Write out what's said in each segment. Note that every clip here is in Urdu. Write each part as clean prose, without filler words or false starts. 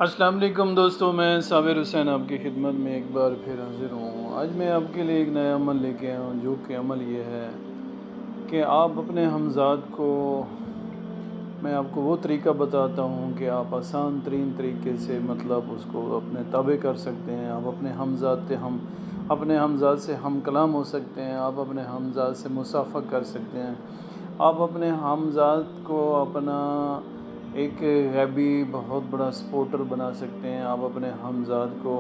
السلام علیکم دوستوں، میں صابر حسین آپ کی خدمت میں ایک بار پھر حاضر ہوں۔ آج میں آپ کے لیے ایک نیا عمل لے کے آیا ہوں، جو کہ عمل یہ ہے کہ آپ اپنے ہمزاد کو، میں آپ کو وہ طریقہ بتاتا ہوں کہ آپ آسان ترین طریقے سے مطلب اس کو اپنے تابع کر سکتے ہیں۔ آپ اپنے ہمزاد سے ہم کلام ہو سکتے ہیں، آپ اپنے ہمزاد سے مصافحہ کر سکتے ہیں، آپ اپنے ہمزاد کو اپنا ایک غیبی بہت بڑا سپورٹر بنا سکتے ہیں۔ آپ اپنے ہمزاد کو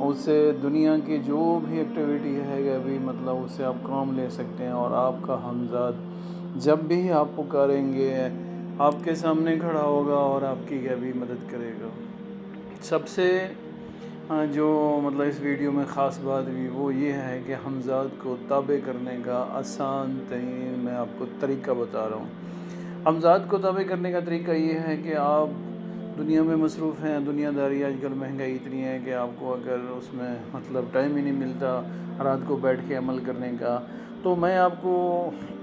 اس سے دنیا کی جو بھی ایکٹیویٹی ہے غیبی مطلب اس سے آپ کام لے سکتے ہیں، اور آپ کا ہمزاد جب بھی آپ پکاریں گے آپ کے سامنے کھڑا ہوگا اور آپ کی غیبی مدد کرے گا۔ سب سے جو مطلب اس ویڈیو میں خاص بات ہوئی وہ یہ ہے کہ ہمزاد کو تابع کرنے کا آسان ترین میں آپ کو طریقہ بتا رہا ہوں۔ ہمزاد کو تابع کرنے کا طریقہ یہ ہے کہ آپ دنیا میں مصروف ہیں، دنیا داری آج کل مہنگائی اتنی ہے کہ آپ کو اگر اس میں مطلب ٹائم ہی نہیں ملتا رات کو بیٹھ کے عمل کرنے کا، تو میں آپ کو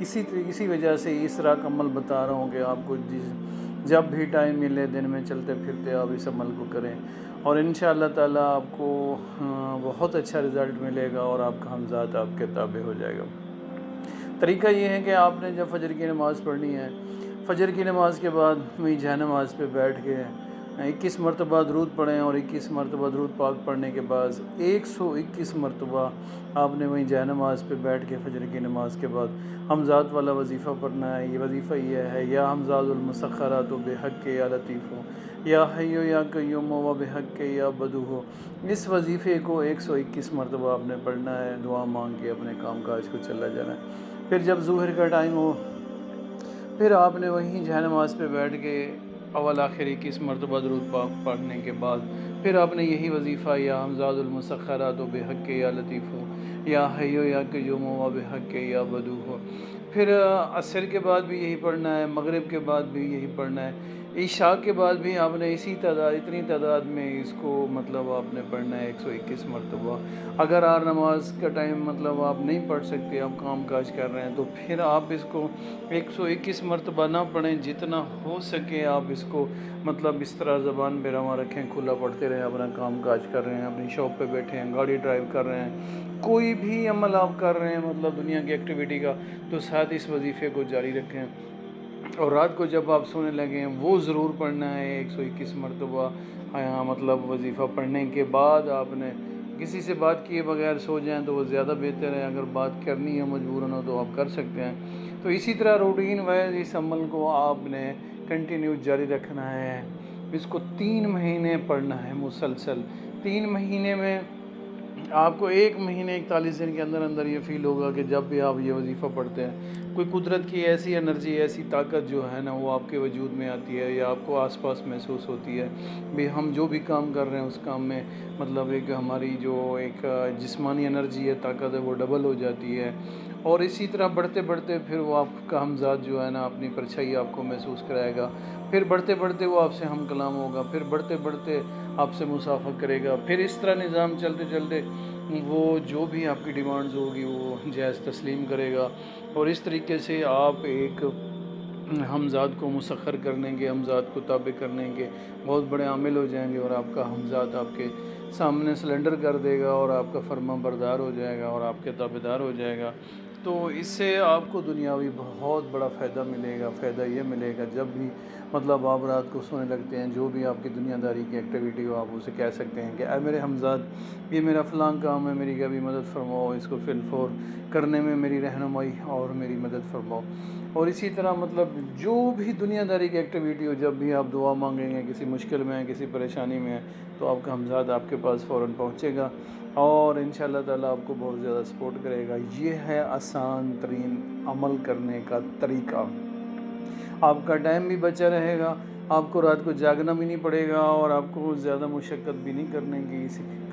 اسی وجہ سے اس طرح کا عمل بتا رہا ہوں کہ آپ کو جب بھی ٹائم ملے دن میں چلتے پھرتے آپ اس عمل کو کریں، اور انشاءاللہ تعالیٰ آپ کو بہت اچھا رزلٹ ملے گا اور آپ کا ہمزاد آپ کے تابع ہو جائے گا۔ طریقہ یہ ہے کہ آپ نے جب فجر کی نماز پڑھنی ہے، فجر کی نماز کے بعد وہیں جہ نماز پہ بیٹھ کے 21 مرتبہ درود پڑھیں، اور 21 مرتبہ درود پاک پڑھنے کے بعد 121 مرتبہ آپ نے وہیں جہ نماز پہ بیٹھ کے فجر کی نماز کے بعد ہمزاد والا وظیفہ پڑھنا ہے۔ یہ وظیفہ یہ ہے: یا ہمزاد المسخرات بحق یا لطیف ہو، یا حیو یا قیوم و بحق یا بدو ہو۔ اس وظیفے کو 121 مرتبہ آپ نے پڑھنا ہے، دعا مانگ کے اپنے کام کاج کو چلا جانا ہے۔ پھر جب ظہر کا ٹائم ہو، پھر آپ نے وہیں جہ نماز پہ بیٹھ کے اول آخر 21 مرتبہ درود پاک پڑھنے کے بعد پھر آپ نے یہی وظیفہ: یا ہمزاد المسخرات بحق یا لطیف ہو، یا حیو یا قیوم و بحق یا بدو ہو۔ پھر عصر کے بعد بھی یہی پڑھنا ہے، مغرب کے بعد بھی یہی پڑھنا ہے، عشاء کے بعد بھی آپ نے اتنی تعداد میں اس کو مطلب آپ نے پڑھنا ہے 121 مرتبہ۔ اگر نماز کا ٹائم مطلب آپ نہیں پڑھ سکتے، آپ کام کاج کر رہے ہیں، تو پھر آپ اس کو 121 مرتبہ نہ پڑھیں، جتنا ہو سکے آپ اس کو مطلب اس طرح زبان پہ رواں رکھیں، کھلا پڑھتے رہیں، اپنا کام کاج کر رہے ہیں، اپنی شاپ پہ بیٹھے ہیں، گاڑی ڈرائیو کر رہے ہیں، کوئی بھی عمل آپ کر رہے ہیں مطلب دنیا کی ایکٹیویٹی کا، تو ساتھ اس وظیفے کو جاری رکھیں۔ اور رات کو جب آپ سونے لگیں وہ ضرور پڑھنا ہے 121 مرتبہ۔ مطلب وظیفہ پڑھنے کے بعد آپ نے کسی سے بات کیے بغیر سو جائیں تو وہ زیادہ بہتر ہے، اگر بات کرنی ہے مجبوراً ہو تو آپ کر سکتے ہیں۔ تو اسی طرح روٹین وائز اس عمل کو آپ نے کنٹینیو جاری رکھنا ہے۔ اس کو 3 مہینے پڑھنا ہے مسلسل۔ 3 مہینے میں آپ کو 1 مہینے 41 دن کے اندر اندر یہ فیل ہوگا کہ جب بھی آپ یہ وظیفہ پڑھتے ہیں کوئی قدرت کی ایسی انرجی، ایسی طاقت جو ہے نا وہ آپ کے وجود میں آتی ہے، یا آپ کو آس پاس محسوس ہوتی ہے بھی ہم جو بھی کام کر رہے ہیں اس کام میں مطلب ایک ہماری جو ایک جسمانی انرجی ہے، طاقت ہے، وہ ڈبل ہو جاتی ہے۔ اور اسی طرح بڑھتے بڑھتے پھر وہ آپ کا ہمزاد جو ہے نا اپنی پرچھائی آپ کو محسوس کرائے گا، پھر بڑھتے بڑھتے وہ آپ سے ہم کلام ہوگا، پھر بڑھتے بڑھتے آپ سے مصافحہ کرے گا، پھر اس طرح نظام چلتے چلتے وہ جو بھی آپ کی ڈیمانڈز ہوگی وہ جائز تسلیم کرے گا۔ اور اس طریقے سے آپ ایک ہمزاد کو مسخر کرنے کے، ہمزاد کو تابع کرنے کے بہت بڑے عامل ہو جائیں گے، اور آپ کا ہمزاد آپ کے سامنے سلنڈر کر دے گا اور آپ کا فرما بردار ہو جائے گا اور آپ کے تابع دار ہو جائے گا۔ تو اس سے آپ کو دنیاوی بہت بڑا فائدہ ملے گا۔ فائدہ یہ ملے گا جب بھی مطلب آپ رات کو سونے لگتے ہیں، جو بھی آپ کی دنیا داری کی ایکٹیویٹی ہو آپ اسے کہہ سکتے ہیں کہ اے میرے ہمزاد، یہ میرا فلاں کام ہے، میری کبھی مدد فرماؤ، اس کو فی الفور کرنے میں میری رہنمائی اور میری مدد فرماؤ۔ اور اسی طرح مطلب جو بھی دنیا داری کی ایکٹیویٹی ہو، جب بھی آپ دعا مانگیں گے، کسی مشکل میں ہیں، کسی پریشانی میں ہیں، تو آپ کا ہمزاد آپ کے پاس فوراً پہنچے گا اور انشاءاللہ تعالیٰ آپ کو بہت زیادہ سپورٹ کرے گا۔ یہ ہے آسان ترین عمل کرنے کا طریقہ۔ آپ کا ٹائم بھی بچا رہے گا، آپ کو رات کو جاگنا بھی نہیں پڑے گا، اور آپ کو زیادہ مشقت بھی نہیں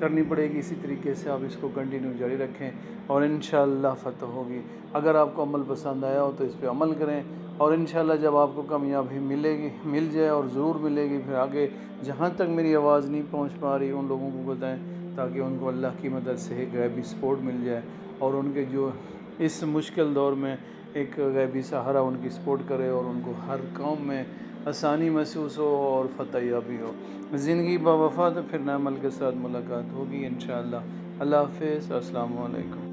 کرنی پڑے گی۔ اسی طریقے سے آپ اس کو کنٹینیو جاری رکھیں اور انشاءاللہ فتح ہوگی۔ اگر آپ کو عمل پسند آیا ہو تو اس پہ عمل کریں، اور انشاءاللہ جب آپ کو کامیابی مل جائے، اور ضرور ملے گی، پھر آگے جہاں تک میری آواز نہیں پہنچ پا رہی ان لوگوں کو بتائیں تاکہ ان کو اللہ کی مدد سے ایک غیبی سپورٹ مل جائے، اور ان کے جو اس مشکل دور میں ایک غیبی سہارا ان کی سپورٹ کرے، اور ان کو ہر کام میں آسانی محسوس ہو اور فتح یابی ہو۔ زندگی با وفا، تو پھر نئے عمل کے ساتھ ملاقات ہوگی انشاءاللہ۔ اللہ حافظ، السلام علیکم۔